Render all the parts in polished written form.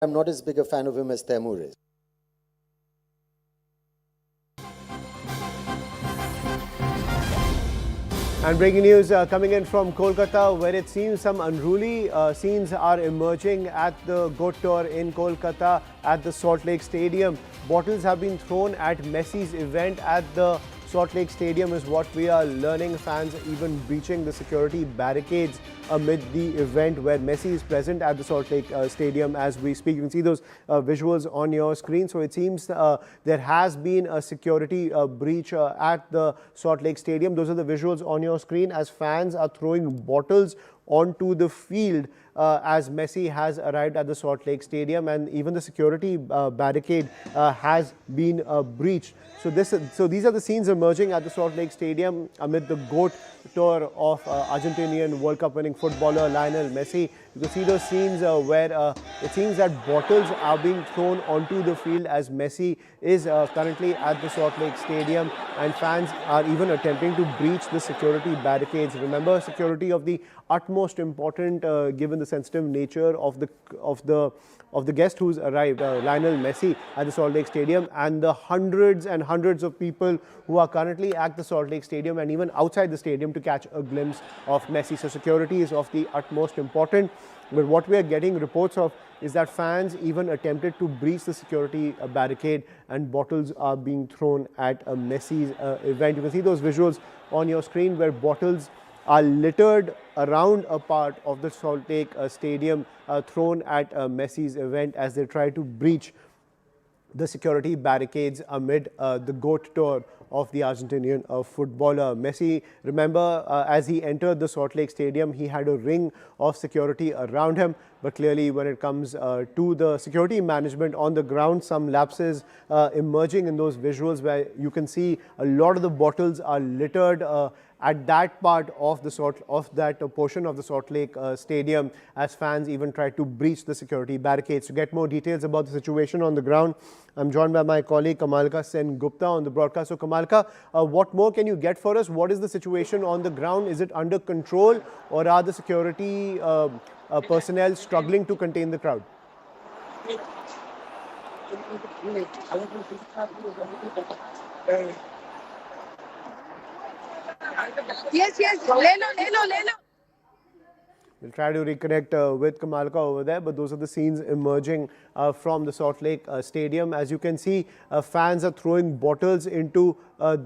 I'm not as big a fan of him as Taimur is. And breaking news coming in from Kolkata, where it seems some unruly scenes are emerging at the GOAT Tour in Kolkata at the Salt Lake Stadium. Bottles have been thrown at Messi's event at the Salt Lake Stadium is what we are learning. Fans even breaching the security barricades amid the event where Messi is present at the Salt Lake Stadium as we speak. You can see those visuals on your screen. So it seems there has been a security breach at the Salt Lake Stadium. Those are the visuals on your screen as fans are throwing bottles onto the field as Messi has arrived at the Salt Lake Stadium, and even the security barricade has been breached. So these are the scenes emerging at the Salt Lake Stadium amid the GOAT Tour of Argentinian World Cup winning footballer Lionel Messi. You can see those scenes where it seems that bottles are being thrown onto the field as Messi is currently at the Salt Lake Stadium, and fans are even attempting to breach the security barricades. Remember, security of the utmost important given the sensitive nature of the guest who's arrived, Lionel Messi, at the Salt Lake Stadium, and the hundreds and hundreds of people who are currently at the Salt Lake Stadium and even outside the stadium to catch a glimpse of Messi. So security is of the utmost important. But what we are getting reports of is that fans even attempted to breach the security barricade and bottles are being thrown at Messi's event. You can see those visuals on your screen where bottles are littered around a part of the Salt Lake Stadium thrown at Messi's event as they try to breach the security barricades amid the GOAT Tour of the Argentinian footballer. Messi, remember, as he entered the Salt Lake Stadium, he had a ring of security around him. But clearly, when it comes to the security management on the ground, some lapses emerging in those visuals where you can see a lot of the bottles are littered at that part of that portion of the Salt Lake Stadium as fans even try to breach the security barricades. To get more details about the situation on the ground, I'm joined by my colleague Kamalka Sen Gupta on the broadcast. So Kamalka, what more can you get for us? What is the situation on the ground? Is it under control, or are the security personnel struggling to contain the crowd? Yes, le lo. We'll try to reconnect with Kamalka over there, but those are the scenes emerging from the Salt Lake Stadium. As you can see, fans are throwing bottles into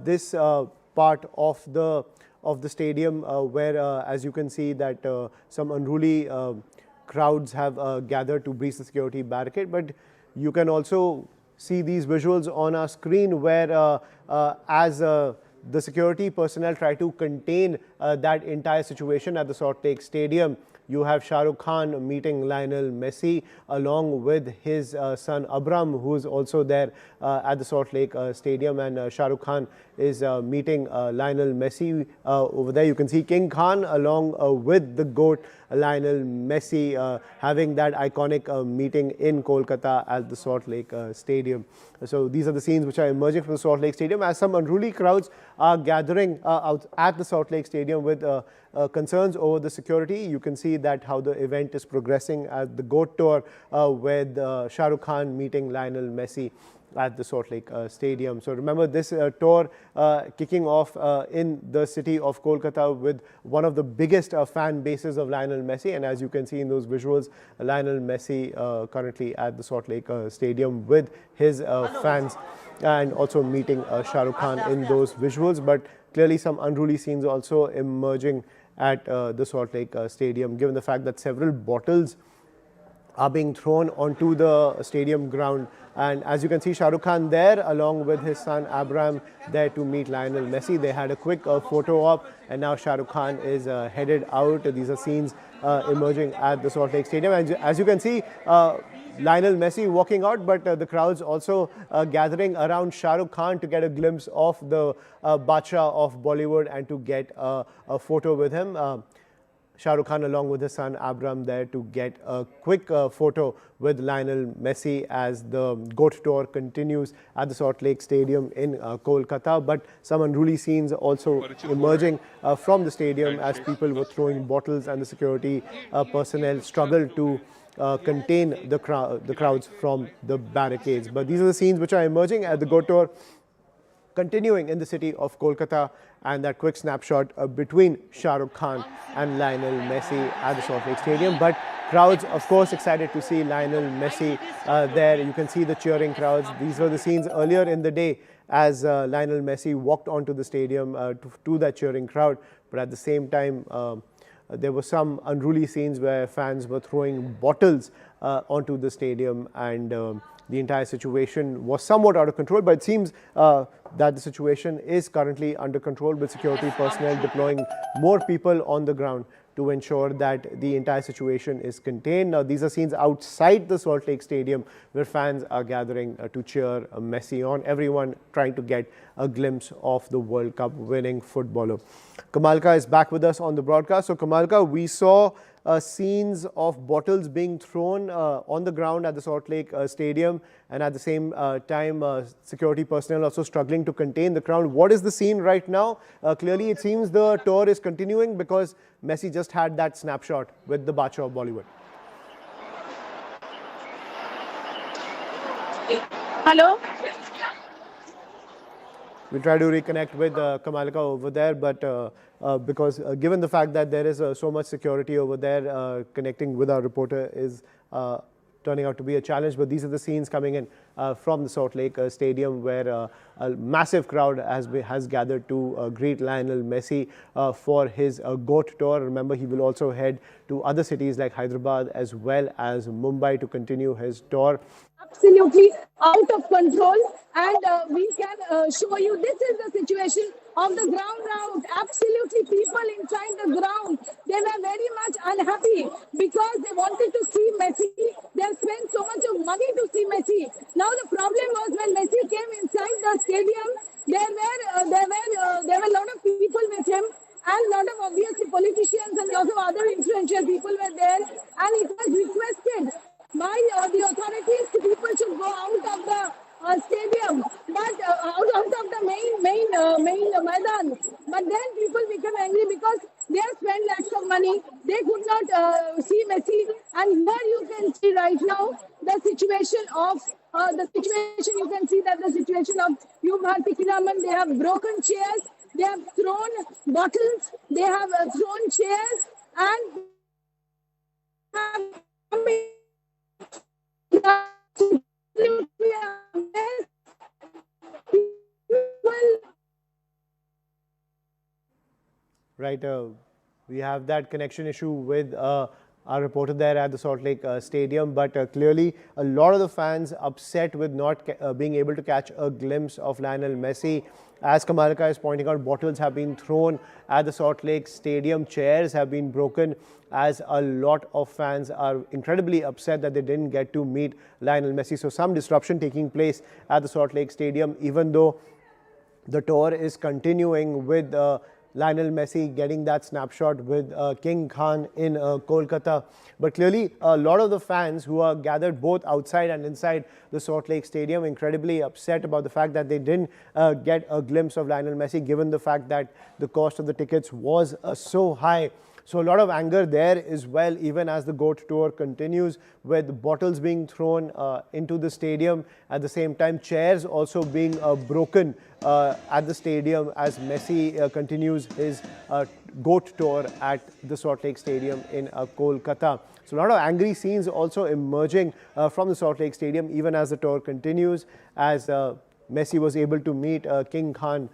this part of the stadium where, as you can see, that some unruly crowds have gathered to breach the security barricade. But you can also see these visuals on our screen where as the security personnel try to contain that entire situation at the Salt Lake Stadium. You have Shah Rukh Khan meeting Lionel Messi along with his son Abram, who is also there at the Salt Lake Stadium, and Shah Rukh Khan is meeting Lionel Messi over there. You can see King Khan along with the GOAT Lionel Messi having that iconic meeting in Kolkata at the Salt Lake Stadium. So these are the scenes which are emerging from the Salt Lake Stadium as some unruly crowds are gathering out at the Salt Lake Stadium with concerns over the security. You can see that how the event is progressing at the GOAT Tour with Shah Rukh Khan meeting Lionel Messi at the Salt Lake Stadium. So remember, this tour kicking off in the city of Kolkata with one of the biggest fan bases of Lionel Messi, and as you can see in those visuals, Lionel Messi currently at the Salt Lake Stadium with his fans and also meeting Shah Rukh Khan in those visuals. But clearly some unruly scenes also emerging at the Salt Lake Stadium, given the fact that several bottles are being thrown onto the stadium ground. And as you can see, Shah Rukh Khan there along with his son Abram there to meet Lionel Messi. They had a quick photo op, and now Shah Rukh Khan is headed out. These are scenes emerging at the Salt Lake Stadium. And as you can see, Lionel Messi walking out, but the crowds also gathering around Shah Rukh Khan to get a glimpse of the Badshah of Bollywood and to get a photo with him. Shah Rukh Khan along with his son Abram there to get a quick photo with Lionel Messi as the GOAT Tour continues at the Salt Lake Stadium in Kolkata. But some unruly scenes also emerging from the stadium as people were throwing bottles and the security personnel struggled to contain the crowds from the barricades. But these are the scenes which are emerging at the GOAT Tour, continuing in the city of Kolkata, and that quick snapshot between Shah Rukh Khan and Lionel Messi at the Salt Lake Stadium. But crowds, of course, excited to see Lionel Messi there. You can see the cheering crowds. These were the scenes earlier in the day as Lionel Messi walked onto the stadium to that cheering crowd. But at the same time, there were some unruly scenes where fans were throwing bottles onto the stadium, and the entire situation was somewhat out of control. But it seems that the situation is currently under control, with security personnel deploying more people on the ground to ensure that the entire situation is contained. Now, these are scenes outside the Salt Lake Stadium where fans are gathering to cheer Messi on, everyone trying to get a glimpse of the World Cup winning footballer. Kamalka is back with us on the broadcast. So, Kamalka, we saw scenes of bottles being thrown on the ground at the Salt Lake Stadium, and at the same time security personnel also struggling to contain the crowd. What is the scene right now? Clearly it seems the tour is continuing, because Messi just had that snapshot with the Badshah of Bollywood. Hello? We'll try to reconnect with Kamalka over there, but because given the fact that there is so much security over there, connecting with our reporter is turning out to be a challenge. But these are the scenes coming in from the Salt Lake Stadium, where a massive crowd has gathered to greet Lionel Messi for his GOAT tour. Remember, he will also head to other cities like Hyderabad as well as Mumbai to continue his tour. Absolutely out of control, and we can show you, this is the situation of the ground now. Absolutely, people inside the ground, they were very much unhappy because they wanted to see Messi. They have spent so much of money to see Messi. Now the problem was, when Messi came inside the stadium, there were a lot of people with him, and a lot of obviously politicians and lots of other influential people were there, and it was requested by the authorities, people should go out of the stadium, but out of the main Maidan. But then people became angry because they have spent lakhs of money. They could not see Messi. And here you can see right now the situation of you can see that the situation of Bharti Kiraman. They have broken chairs, they have thrown bottles, they have thrown chairs, and Right, we have that connection issue with our reporter there at the Salt Lake Stadium, but clearly a lot of the fans upset with not being able to catch a glimpse of Lionel Messi. As Kamalka is pointing out, bottles have been thrown at the Salt Lake Stadium, chairs have been broken, as a lot of fans are incredibly upset that they didn't get to meet Lionel Messi. So some disruption taking place at the Salt Lake Stadium, even though the tour is continuing with Lionel Messi getting that snapshot with King Khan in Kolkata. But clearly a lot of the fans who are gathered both outside and inside the Salt Lake Stadium incredibly upset about the fact that they didn't get a glimpse of Lionel Messi, given the fact that the cost of the tickets was so high. So a lot of anger there as well, even as the GOAT tour continues, with bottles being thrown into the stadium. At the same time, chairs also being broken at the stadium as Messi continues his GOAT tour at the Salt Lake Stadium in Kolkata. So a lot of angry scenes also emerging from the Salt Lake Stadium, even as the tour continues, as Messi was able to meet King Khan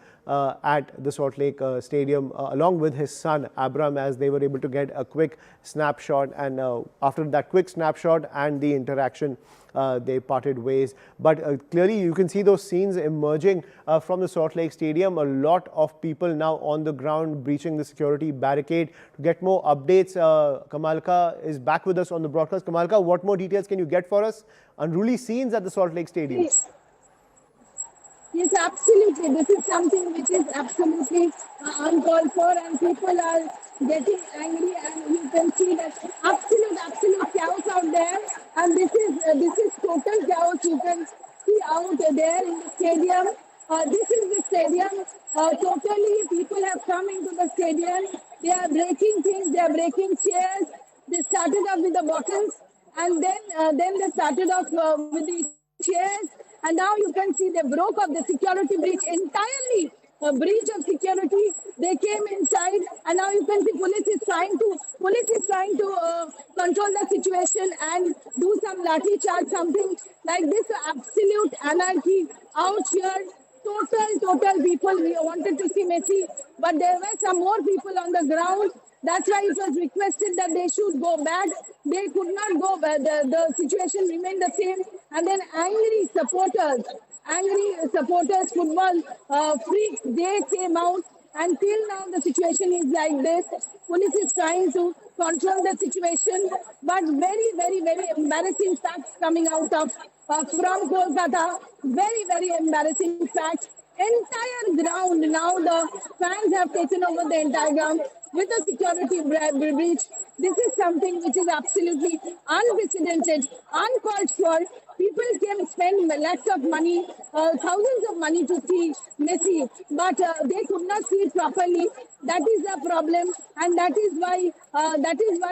at the Salt Lake Stadium along with his son Abram, as they were able to get a quick snapshot, and after that quick snapshot and the interaction, they parted ways. But clearly you can see those scenes emerging from the Salt Lake Stadium. A lot of people now on the ground breaching the security barricade. To get more updates, Kamalka is back with us on the broadcast. Kamalka, what more details can you get for us? Unruly scenes at the Salt Lake Stadium. Yes, absolutely. This is something which is absolutely uncalled for, and people are getting angry, and you can see that absolute chaos out there. And this is total chaos. You can see out there in the stadium. This is the stadium. Totally, people have come into the stadium. They are breaking things. They are breaking chairs. They started off with the bottles, and then they started off with the chairs, and now you can see they broke up the security breach entirely. A breach of security. They came inside, and now you can see police is trying to control the situation and do some lathi charge, something like this. Absolute anarchy out here. Total people. We wanted to see Messi, but there were some more people on the ground. That's why it was requested that they should go back. They could not go back. The situation remained the same. And then angry supporters, football freaks, they came out. Until now, the situation is like this. Police is trying to control the situation, but very embarrassing facts coming out of from Kolkata. Very embarrassing facts. Entire ground now, the fans have taken over the entire ground with a security breach. This is something which is absolutely unprecedented, uncalled for. People can spend lakhs of money, thousands of money to see Messi, but they could not see it properly. That is the problem, and that is why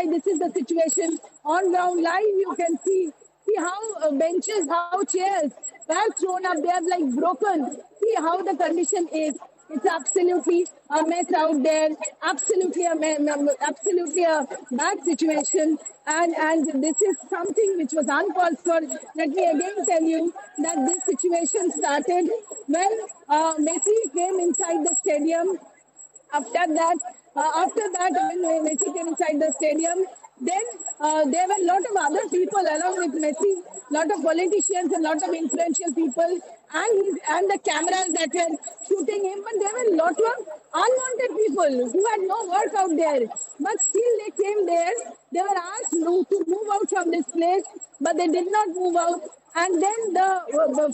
this is the situation. On ground live, you can see how benches, how chairs were thrown up. They are like broken. See how the condition is. It's absolutely a mess out there. Absolutely a bad situation. And this is something which was uncalled for. Let me again tell you that this situation started when Messi came inside the stadium. After that, when Messi came inside the stadium, then there were a lot of other people along with Messi, lot of politicians and lot of influential people, and the cameras that were shooting him. But there were a lot of unwanted people who had no work out there. But still, they came there. They were asked to move out from this place, but they did not move out. And then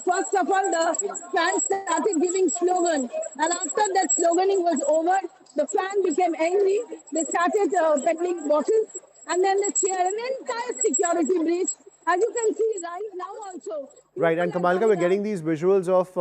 first of all, the fans started giving slogan. And after that sloganing was over, the fan became angry. They started peddling bottles, and then the chair, an entire security breach. As you can see right now also. Right, and Kamalka, we're getting these visuals of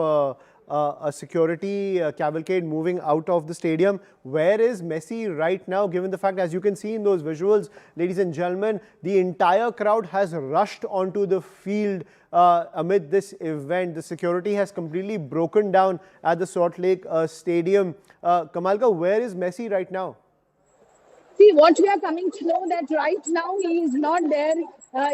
a security cavalcade moving out of the stadium. Where is Messi right now, given the fact, as you can see in those visuals, ladies and gentlemen, the entire crowd has rushed onto the field amid this event. The security has completely broken down at the Salt Lake Stadium. Kamalka, where is Messi right now? See, what we are coming to know that right now he is not there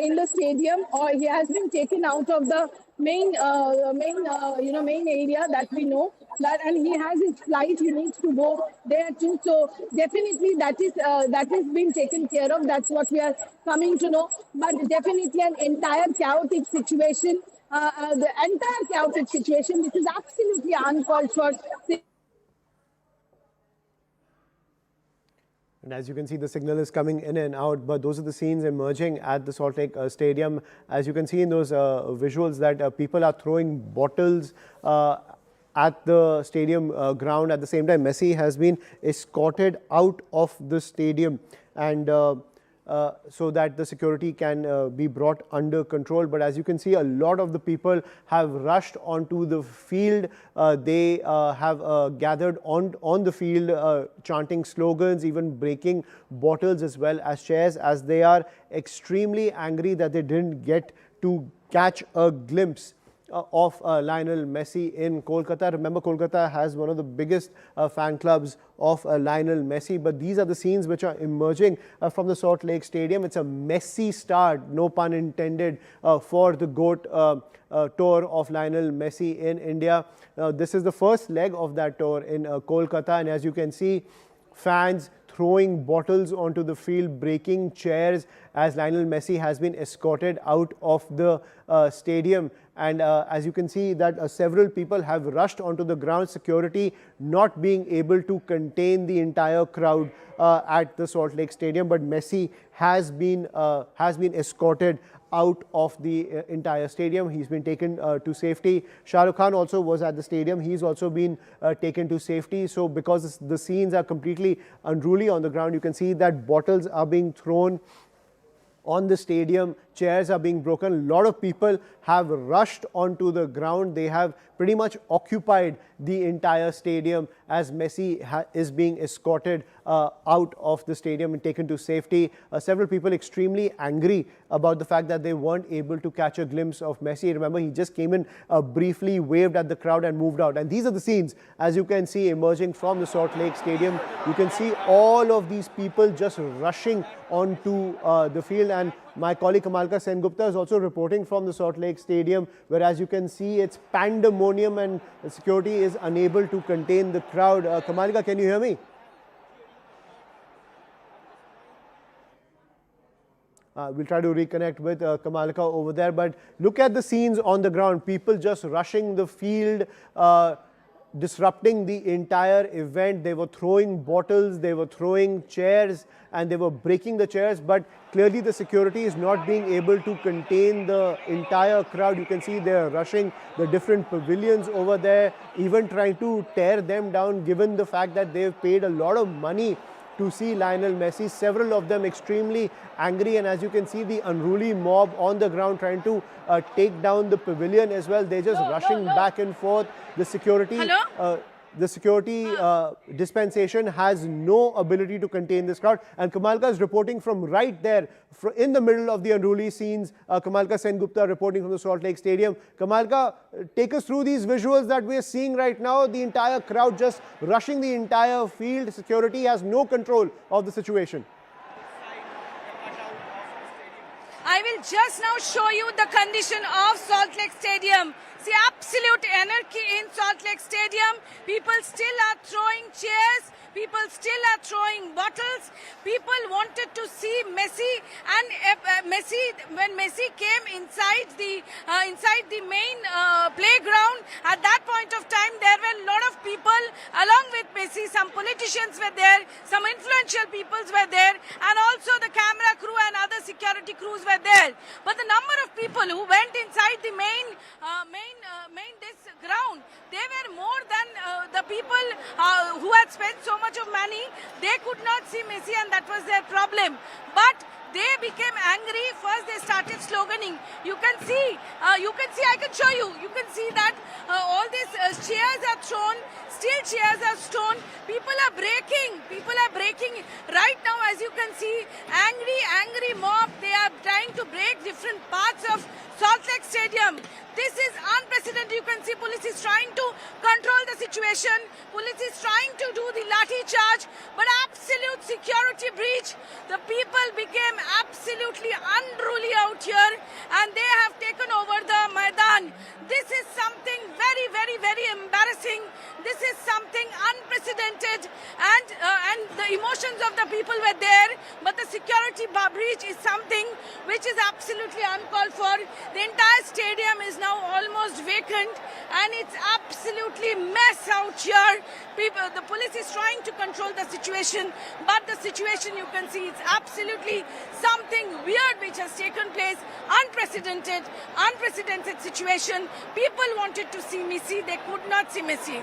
in the stadium, or he has been taken out of the main area that we know. That, and he has his flight. He needs to go there too. So definitely that is being taken care of. That's what we are coming to know. But definitely an entire chaotic situation. The entire chaotic situation. This is absolutely uncalled for. And as you can see, the signal is coming in and out, but those are the scenes emerging at the Salt Lake Stadium. As you can see in those visuals that people are throwing bottles at the stadium ground. At the same time, Messi has been escorted out of the stadium, and so that the security can be brought under control. But as you can see, a lot of the people have rushed onto the field. They have gathered on the field, chanting slogans, even breaking bottles as well as chairs, as they are extremely angry that they didn't get to catch a glimpse of Lionel Messi in Kolkata. Remember, Kolkata has one of the biggest fan clubs of Lionel Messi, but these are the scenes which are emerging from the Salt Lake Stadium. It's a messy start, no pun intended, for the GOAT tour of Lionel Messi in India. This is the first leg of that tour in Kolkata, and as you can see, fans throwing bottles onto the field, breaking chairs, as Lionel Messi has been escorted out of the stadium. And as you can see that several people have rushed onto the ground, security not being able to contain the entire crowd at the Salt Lake Stadium. But Messi has been escorted out of the entire stadium. He's been taken to safety. Shah Rukh Khan also was at the stadium. He's also been taken to safety. So because the scenes are completely unruly on the ground, you can see that bottles are being thrown on the stadium, chairs are being broken. A lot of people have rushed onto the ground. They have pretty much occupied the entire stadium as Messi is being escorted out of the stadium and taken to safety. Several people extremely angry about the fact that they weren't able to catch a glimpse of Messi. Remember, he just came in, briefly waved at the crowd and moved out. And these are the scenes, as you can see, emerging from the Salt Lake Stadium. You can see all of these people just rushing onto the field. And my colleague Kamalka Sengupta is also reporting from the Salt Lake Stadium, where, as you can see, it's pandemonium and the security is unable to contain the crowd. Kamalka, can you hear me? We'll try to reconnect with Kamalka over there. But look at the scenes on the ground. People just rushing the field, disrupting the entire event. They were throwing bottles, they were throwing chairs, and they were breaking the chairs. But clearly the security is not being able to contain the entire crowd. You can see they're rushing the different pavilions over there, even trying to tear them down, given the fact that they've paid a lot of money to see Lionel Messi. Several of them extremely angry, and as you can see, the unruly mob on the ground trying to take down the pavilion as well. They're just rushing back and forth. The security dispensation has no ability to contain this crowd. And Kamalka is reporting from right there, in the middle of the unruly scenes. Kamalka Sengupta reporting from the Salt Lake Stadium. Kamalka, take us through these visuals that we are seeing right now. The entire crowd just rushing the entire field. Security has no control of the situation. I will just now show you the condition of Salt Lake Stadium. See, absolute anarchy in Salt Lake Stadium. People still are throwing chairs. People still are throwing bottles. People wanted to see Messi, and when Messi came inside the main playground, at that point of time there were a lot of people along with Messi. Some politicians were there, some influential peoples were there, and also the camera crew and other security crews were there. But the number of people who went inside the main this ground, they were more than the people who had spent so much of money. They could not see Messi, and that was their problem. But they became angry. First they started sloganing. You can see, I can show you. You can see that all these chairs are thrown, steel chairs are thrown. People are breaking. Right now, as you can see, angry mob. They are trying to break different parts of Salt Lake Stadium. This is unprecedented. You can see police is trying to control the situation. Police is trying to do the lathi charge, but absolute security breach. The people became absolutely unruly out here, and they have taken over the Maidan. This is something very, very, very embarrassing. This is something unprecedented, and the emotions of the people were there, but the security breach is something which is absolutely uncalled for. The entire stadium is now almost vacant, and it's absolutely mess out here. The police is trying to control the situation, but the situation, you can see, it's absolutely something weird which has taken place. Unprecedented situation. People wanted to see Messi, they could not see Messi.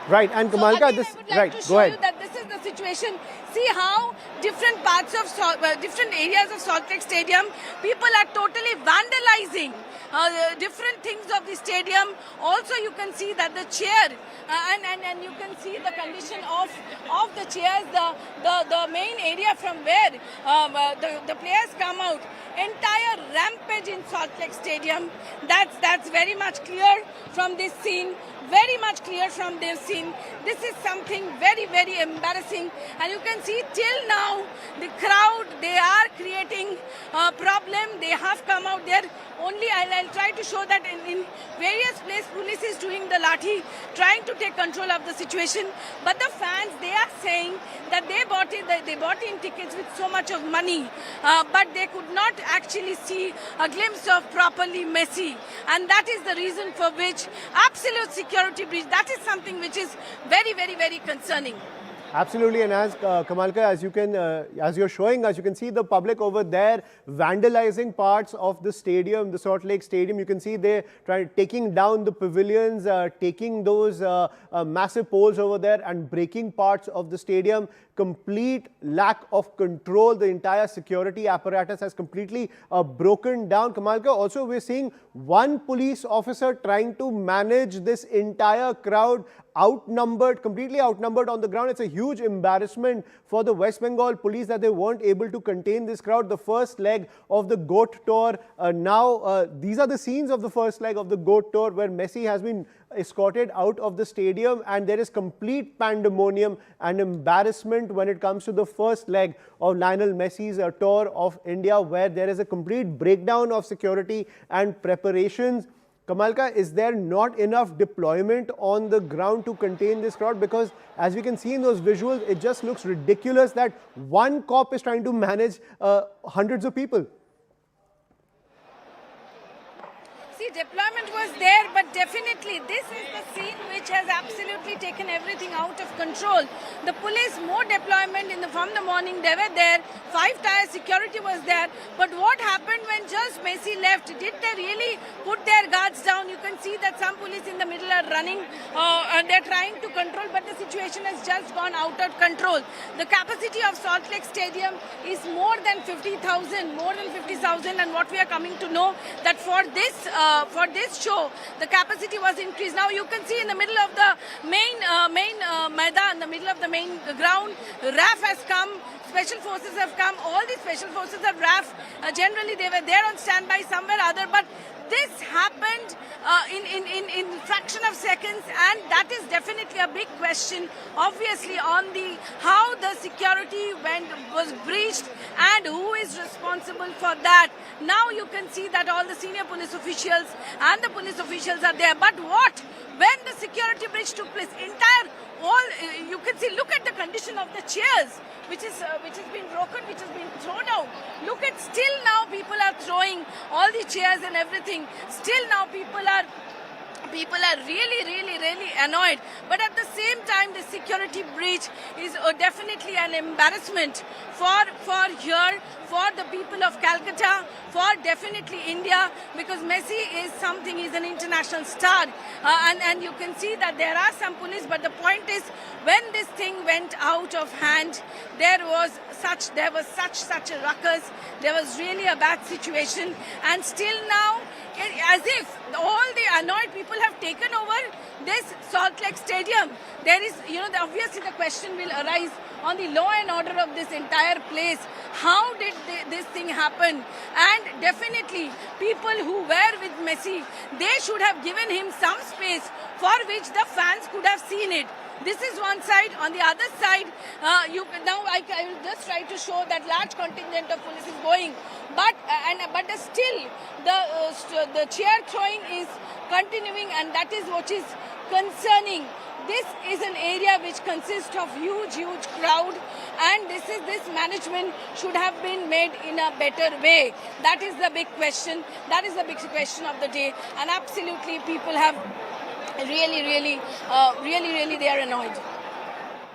Right, and Kamalka, I would like to show you that this is the situation. See how different parts of different areas of Salt Lake Stadium, people are totally vandalizing different things of the stadium. Also, you can see that the chair and you can see the condition of the chairs, the main area from where the players come out. Entire rampage in Salt Lake Stadium. That's very much clear from this scene. Very much clear from this scene. This is something very, very embarrassing. And you can see till now, the crowd, they are creating a problem. They have come out there. Only I'll try to show that in various places, police is doing the lathi, trying to take control of the situation. But the fans, they are saying that they bought in tickets with so much of money, but they could not actually see a glimpse of properly Messi. And that is the reason for which absolute security breach, that is something which is very, very, very concerning. Absolutely, and as Kamalka, as you're showing us, you can see the public over there vandalizing parts of the stadium, the Salt Lake Stadium. You can see they taking down the pavilions, taking those massive poles over there and breaking parts of the stadium. Complete lack of control. The entire security apparatus has completely broken down. Kamalka, also we're seeing one police officer trying to manage this entire crowd, outnumbered, completely outnumbered on the ground. It's a huge embarrassment for the West Bengal police that they weren't able to contain this crowd. The first leg of the GOAT tour. These are the scenes of the first leg of the GOAT tour where Messi has been escorted out of the stadium, and there is complete pandemonium and embarrassment when it comes to the first leg of Lionel Messi's tour of India, where there is a complete breakdown of security and preparations. Kamalka, is there not enough deployment on the ground to contain this crowd? Because as we can see in those visuals, it just looks ridiculous that one cop is trying to manage hundreds of people. See, deployment was there, but definitely this is the scene which has absolutely taken everything out of control. The police, more deployment from the morning, they were there. 5-tier security was there. But what happened when just Messi left? Did they really put their guards down? You can see that some police in the middle are running and they're trying to control, but the situation has just gone out of control. The capacity of Salt Lake Stadium is more than 50,000, more than 50,000, and what we are coming to know that for this show, the capacity was increased. Now you can see in the middle of the main Maidan, in the middle of the main ground, RAF has come, special forces have come, all the special forces of RAF, generally they were there on standby somewhere or other, but this happened in fraction of seconds, and that is definitely a big question, obviously, on how the security was breached and who is responsible for that. Now you can see that all the senior police officials and the police officials are there. But what? When the security breach took place, you can see, look at the condition of the chairs, which has been broken, which has been thrown out. Look at, still now people are throwing all the chairs and everything. Still now people are really annoyed. But at the same time, the security breach is definitely an embarrassment for the people of Calcutta, for definitely India, because Messi is something, he's an international star. And you can see that there are some police, but the point is, when this thing went out of hand, there was such a ruckus. There was really a bad situation, and still now, as if all the annoyed people have taken over this Salt Lake Stadium. There is, obviously the question will arise on the law and order of this entire place. How did this thing happen? And definitely, people who were with Messi, they should have given him some space for which the fans could have seen it. This is one side. On the other side, I will just try to show that large contingent of police is going, but still the chair throwing is continuing, and that is what is concerning. This is an area which consists of huge crowd, and this management should have been made in a better way. That is the big question. That is the big question of the day, and absolutely people have really they are annoyed.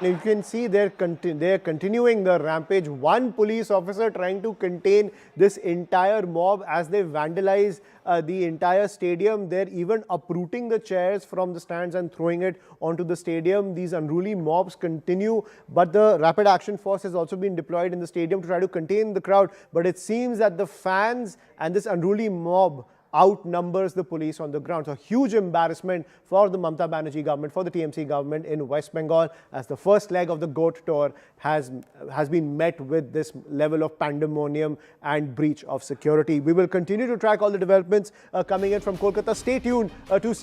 You can see they're continuing the rampage. One police officer trying to contain this entire mob as they vandalize the entire stadium. They're even uprooting the chairs from the stands and throwing it onto the stadium. These unruly mobs continue, but the rapid action force has also been deployed in the stadium to try to contain the crowd. But it seems that the fans and this unruly mob outnumbers the police on the ground. So huge embarrassment for the Mamata Banerjee government, for the TMC government in West Bengal, as the first leg of the GOAT tour has been met with this level of pandemonium and breach of security. We will continue to track all the developments coming in from Kolkata. Stay tuned to see